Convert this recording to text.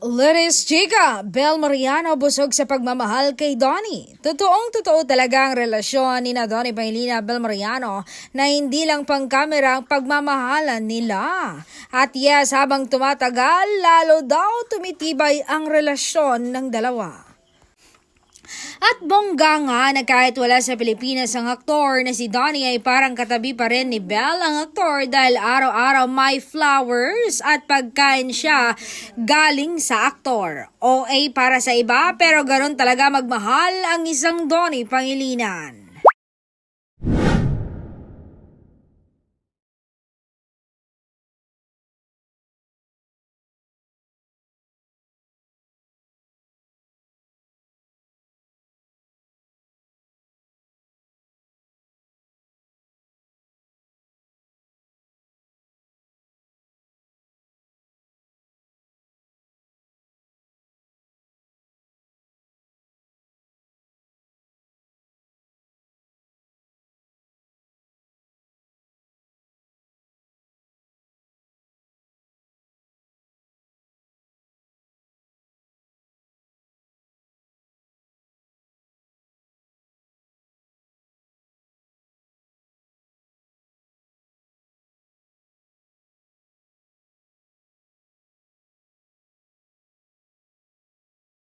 Liris Chica, Bel Mariano busog sa pagmamahal kay Donnie. Totoong-totoo talaga ang relasyon ni Donnie Pangilinan Bel Mariano na hindi lang pang kamera ang pagmamahalan nila. At yes, habang tumatagal, lalo daw tumitibay ang relasyon ng dalawa. At bongga nga na kahit wala sa Pilipinas ang aktor na si Donnie ay parang katabi pa rin ni Belle ang aktor dahil araw-araw may flowers at pagkain siya galing sa aktor. OA para sa iba pero ganun talaga magmahal ang isang Donnie Pangilinan.